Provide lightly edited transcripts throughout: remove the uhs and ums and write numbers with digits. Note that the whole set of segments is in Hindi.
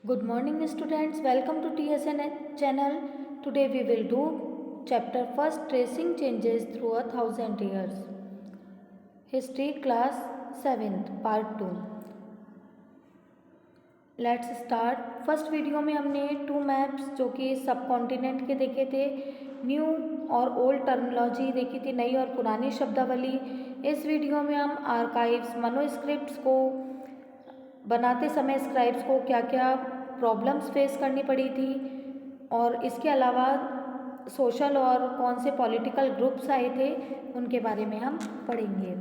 Good morning students, welcome to TSN channel. Today we will do chapter first, tracing changes through 1,000 years. History class 7th part 2. Let's start. First video में हमने 2 मैप्स जो कि सब कॉन्टिनेंट के देखे थे, न्यू और ओल्ड टर्मिनोलॉजी देखी थी, नई और पुरानी शब्दावली। इस वीडियो में हम आर्काइव्स, मनोस्क्रिप्ट्स को बनाते समय स्क्राइब्स को क्या क्या प्रॉब्लम्स फेस करनी पड़ी थी और इसके अलावा सोशल और कौन से पॉलिटिकल ग्रुप्स आए थे उनके बारे में हम पढ़ेंगे।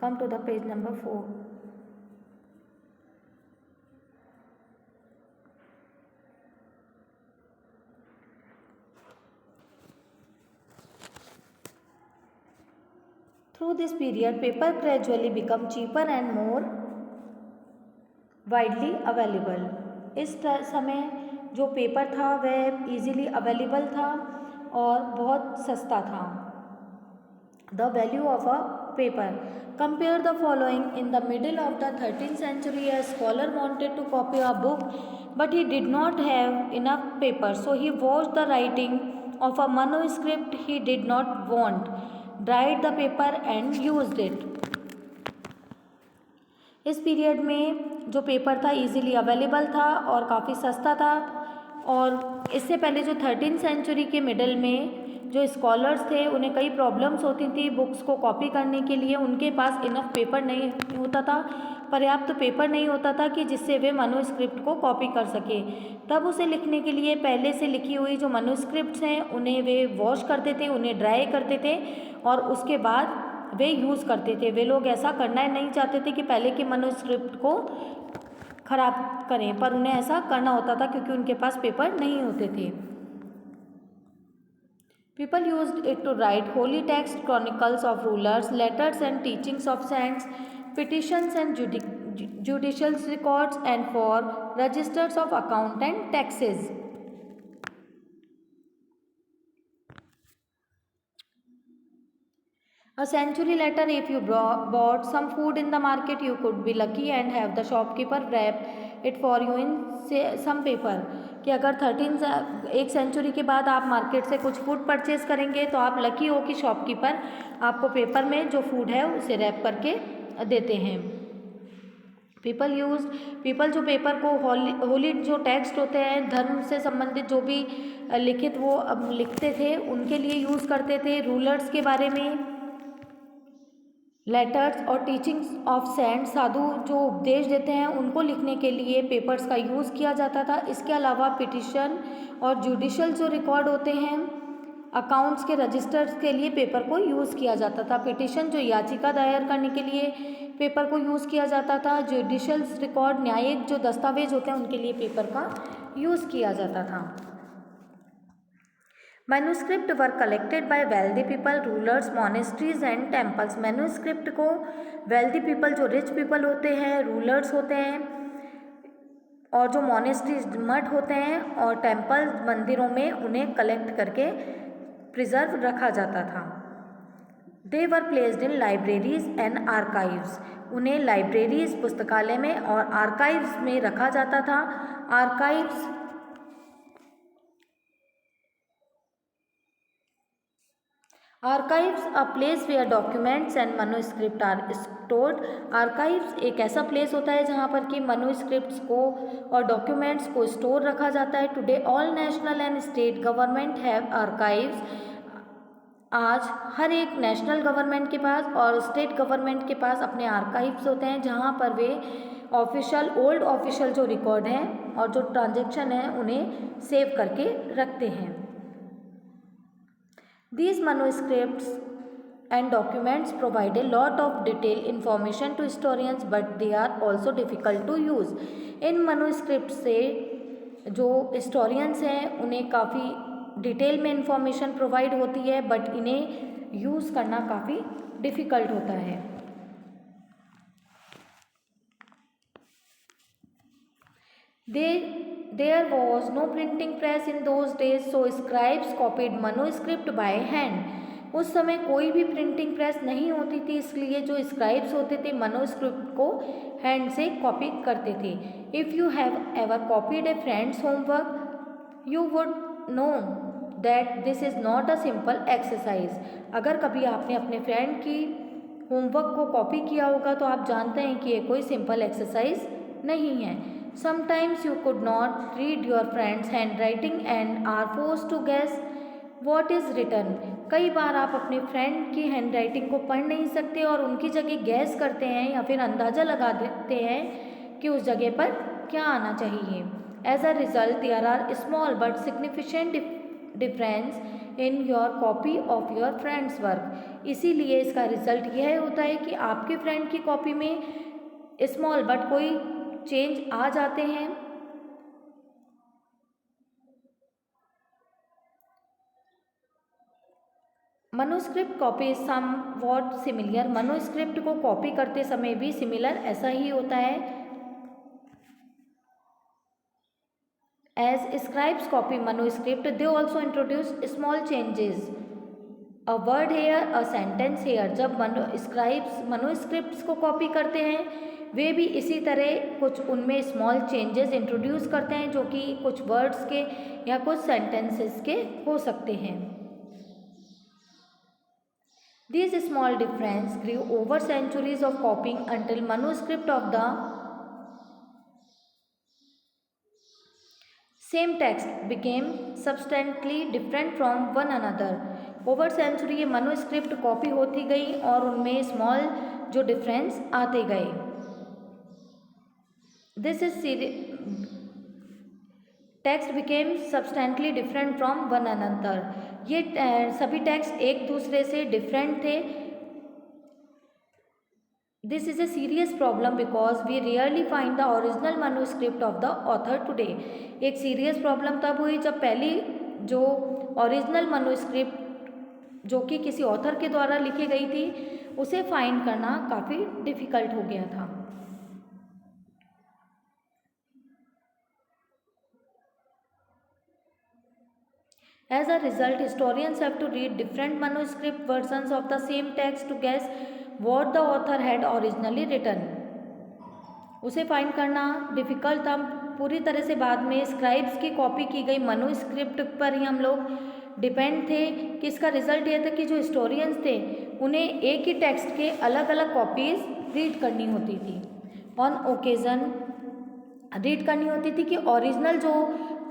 Come to the page number 4। Through this period, paper gradually become cheaper and more widely available. इस समय जो पेपर था वह इजीली अवेलेबल था और बहुत सस्ता था। The value of a paper. Compare the following. In the middle of the 13th century, a scholar wanted to copy a book, but he did not have enough paper, so he washed the writing of a manuscript he did not want, dried the paper and used it. इस पीरियड में जो पेपर था इजीली अवेलेबल था और काफ़ी सस्ता था। और इससे पहले जो 13th सेंचुरी के मिडल में जो स्कॉलर्स थे उन्हें कई प्रॉब्लम्स होती थी बुक्स को कॉपी करने के लिए। उनके पास इनफ पेपर नहीं होता था, पर्याप्त पेपर नहीं होता था कि जिससे वे मनुस्क्रिप्ट को कॉपी कर सके। तब उसे लिखने के लिए पहले से लिखी हुई जो मनुस्क्रिप्ट्स हैं उन्हें वे वॉश करते थे, उन्हें ड्राई करते थे और उसके बाद वे यूज़ करते थे। वे लोग ऐसा करना नहीं चाहते थे कि पहले के मनुस्क्रिप्ट को ख़राब करें, पर उन्हें ऐसा करना होता था क्योंकि उनके पास पेपर नहीं होते थे। People used it to write holy text, chronicles of rulers, letters and teachings of saints, petitions and judicial records, and for registers of account and taxes. A century later, if you bought some food in the market, you could be lucky and have the shopkeeper wrap it for you in some paper. कि अगर 1 सेंचुरी के बाद आप मार्केट से कुछ फूड परचेज करेंगे तो आप लकी हो कि शॉपकीपर आपको पेपर में जो फूड है उसे रैप करके देते हैं। पीपल जो पेपर को होली जो टेक्स्ट होते हैं, धर्म से संबंधित जो भी लिखित वो अब लिखते थे उनके लिए यूज़ करते थे। रूलर्स के बारे में, लेटर्स और टीचिंग्स ऑफ सेंट, साधु जो उपदेश देते हैं उनको लिखने के लिए पेपर्स का यूज़ किया जाता था। इसके अलावा पिटिशन और जुडिशल जो रिकॉर्ड होते हैं, अकाउंट्स के रजिस्टर्स के लिए पेपर को यूज़ किया जाता था। पिटिशन जो याचिका दायर करने के लिए पेपर को यूज़ किया जाता था। जुडिशल रिकॉर्ड न्यायिक जो दस्तावेज होते हैं उनके लिए पेपर का यूज़ किया जाता था। Manuscript were collected by wealthy people, rulers, monasteries and temples. Manuscript को वेल्दी पीपल जो रिच पीपल होते हैं, रूलर्स होते हैं और जो मोनेस्ट्रीज मठ होते हैं और टेम्पल मंदिरों में उन्हें कलेक्ट करके प्रिजर्व रखा जाता था। They were placed in libraries and archives. उन्हें लाइब्रेरीज पुस्तकालय में और आर्काइव्स में रखा जाता था। Archives archives a place where documents and manuscript are stored. Archives एक ऐसा प्लेस होता है जहाँ पर कि मनोस्क्रिप्ट्स को और डॉक्यूमेंट्स को स्टोर रखा जाता है। Today all national and state government have archives. आज हर एक नेशनल गवर्नमेंट के पास और स्टेट गवर्नमेंट के पास अपने आर्काइव्स होते हैं जहाँ पर वे ओल्ड ऑफिशियल जो रिकॉर्ड हैं और जो ट्रांजेक्शन है उन्हें सेव करके रखते हैं। These manuscripts and documents provide a lot of detailed information to historians, but they are also difficult to use. In manuscripts से जो historians हैं उन्हें काफ़ी डिटेल में इंफॉर्मेशन प्रोवाइड होती है, बट इन्हें यूज़ करना काफ़ी डिफ़िकल्ट होता है। There was no printing press in those days, so scribes copied manuscript by hand. उस समय कोई भी प्रिंटिंग प्रेस नहीं होती थी, इसलिए जो स्क्राइब्स होते थे मैन्युस्क्रिप्ट को हैंड से कॉपी करते थे। If you have ever copied A friends homework you would know that this is not a simple exercise. अगर कभी आपने अपने फ्रेंड की होमवर्क को कॉपी किया होगा तो आप जानते हैं कि ये कोई सिंपल एक्सरसाइज नहीं है। Sometimes you could not read your friend's handwriting and are forced to guess what is written. कई बार आप अपने फ्रेंड की हैंड राइटिंग को पढ़ नहीं सकते और उनकी जगह गैस करते हैं या फिर अंदाज़ा लगा देते हैं कि उस जगह पर क्या आना चाहिए। As a result there are small but significant difference in your copy of your friend's work. इसीलिए इसका रिजल्ट यह होता है कि आपके फ्रेंड की कॉपी में स्मॉल बट कोई चेंज आ जाते हैं। Manuscript copy somewhat similar. Manuscript को कॉपी करते समय भी सिमिलर ऐसा ही होता है। As scribes copy manuscript they also introduce small changes, a word here a sentence here. जब स्क्राइब्स मैन्युस्क्रिप्ट्स को कॉपी करते हैं वे भी इसी तरह कुछ उनमें स्मॉल चेंजेस इंट्रोड्यूस करते हैं जो कि कुछ वर्ड्स के या कुछ सेंटेंसेस के हो सकते हैं। These small differences grew over centuries of copying until manuscript of the same text became substantially different from one another. Over century ये manuscript कॉपी होती गई और उनमें स्मॉल जो डिफरेंस आते गए। This is text became substantially different from one another. ये सभी टेक्स्ट एक दूसरे से डिफरेंट थे। This is a serious problem because we rarely find the original manuscript of the author today. एक सीरियस प्रॉब्लम तब हुई जब पहली जो ओरिजिनल मैन्युस्क्रिप्ट जो कि किसी ऑथर के द्वारा लिखी गई थी उसे फाइंड करना काफ़ी डिफ़िकल्ट हो गया था। As a result, historians have to read different manuscript versions of the same text to guess what the author had originally written. उसे फाइंड करना डिफ़िकल्ट था पूरी तरह से। बाद में स्क्राइब्स की कॉपी की गई मैन्युस्क्रिप्ट पर ही हम लोग डिपेंड थे कि इसका रिजल्ट ये था कि जो हिस्टोरियंस थे उन्हें एक ही टेक्स्ट के अलग अलग कॉपीज़ रीड करनी होती थी। ऑन ओकेज़न रीड करनी होती थी कि ओरिजिनल जो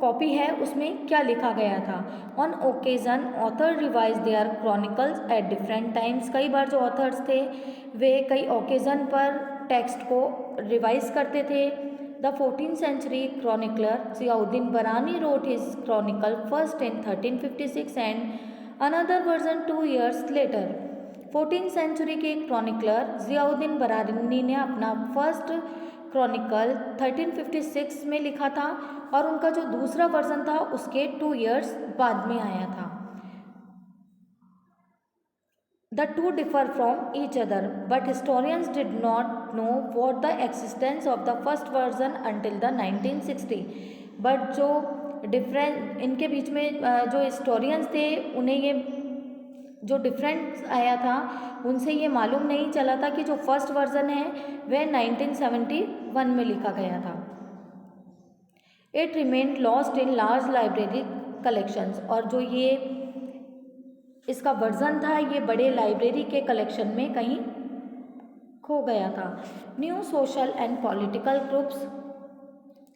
कॉपी है उसमें क्या लिखा गया था। On occasion author revise their chronicles at different times. कई बार जो ऑथर्स थे वे कई ओकेज़न पर टेक्स्ट को रिवाइज करते थे। The 14th century chronicler Ziauddin Barani wrote his chronicle first in 1356 and another version 2 years later. 14th century के क्रॉनिकलर ज़ियाउद्दीन बरानी ने अपना फर्स्ट क्रॉनिकल 1356 में लिखा था और उनका जो दूसरा वर्जन था उसके 2 years बाद में आया था। The two differ from each other, but historians did not know what the existence of the first version until the 1960. But जो डिफरेंस इनके बीच में जो हिस्टोरियंस थे उन्हें ये जो डिफरेंस आया था उनसे ये मालूम नहीं चला था कि जो फर्स्ट वर्जन है वह 1971 में लिखा गया था। It remained lost in large library collections. और जो ये इसका वर्जन था ये बड़े लाइब्रेरी के कलेक्शन में कहीं खो गया था। New social and political groups,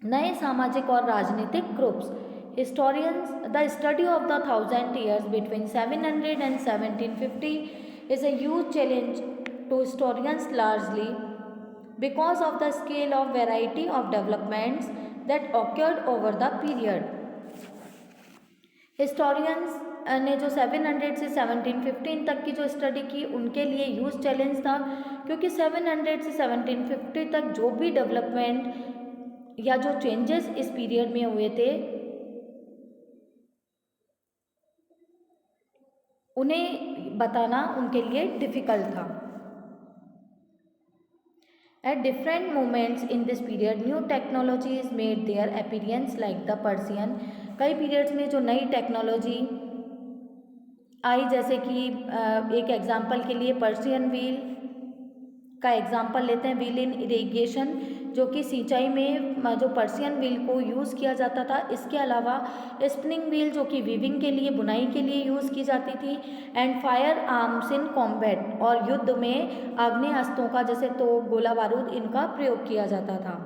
नए सामाजिक और राजनीतिक groups. Historians the study of the 1000 years between 700 and 1750 is a huge challenge to historians largely because of the scale of variety of developments that occurred over the period. Historians ने जो 700 से 1715 तक की जो स्टडी की उनके लिए ह्यूज चैलेंज था क्योंकि 700 से 1750 तक जो भी डेवलपमेंट या जो चेंजेस इस पीरियड में हुए थे उन्हें बताना उनके लिए डिफ़िकल्ट था। At different moments in this period, new technologies made their appearance like the Persian। कई पीरियड्स में जो नई टेक्नोलॉजी आई, जैसे कि एक एग्जांपल के लिए पर्शियन व्हील का एग्जांपल लेते हैं, व्हील इन इरिगेशन, जो कि सिंचाई में जो पर्शियन व्हील को यूज़ किया जाता था। इसके अलावा स्पिनिंग व्हील जो कि वीविंग के लिए, बुनाई के लिए यूज़ की जाती थी। And fire arms in combat, और युद्ध में आग्नेयास्त्रों का, जैसे तोप, गोला बारूद, इनका प्रयोग किया जाता था।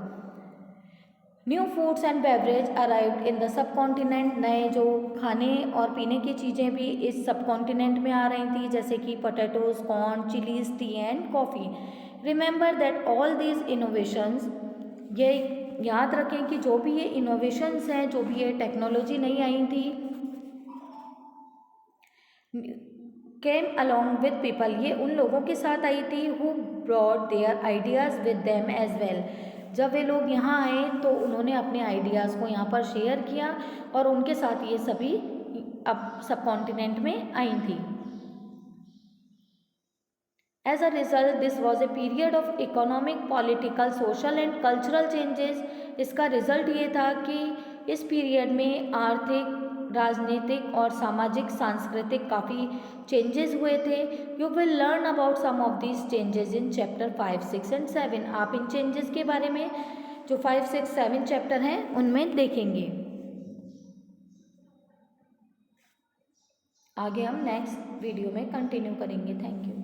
New foods and beverage arrived in the sub continent, नए जो खाने और पीने की चीज़ें भी इस सब कॉन्टिनेंट में आ रही थी, जैसे कि potatoes, corn, chillies, T and coffee. Remember that all these innovations, ये याद रखें कि जो भी ये इनोवेशंस हैं, जो भी ये टेक्नोलॉजी नई आई थी, केम अलॉन्ग विद पीपल, ये उन लोगों के साथ आई थी who brought their ideas with them as well. जब वे लोग यहाँ आए तो उन्होंने अपने आइडियाज़ को यहाँ पर शेयर किया, और उनके साथ ये सभी अब सब कॉन्टिनेंट में आई थी। As a result, this was a period of economic, political, social and cultural changes. इसका रिजल्ट ये था कि इस पीरियड में आर्थिक, राजनीतिक और सामाजिक, सांस्कृतिक काफ़ी चेंजेस हुए थे। You will learn about some of these changes in chapter 5, 6 and 7। आप इन चेंजेस के बारे में जो 5, 6, 7 चैप्टर हैं उनमें देखेंगे। आगे हम नेक्स्ट वीडियो में कंटिन्यू करेंगे। Thank you.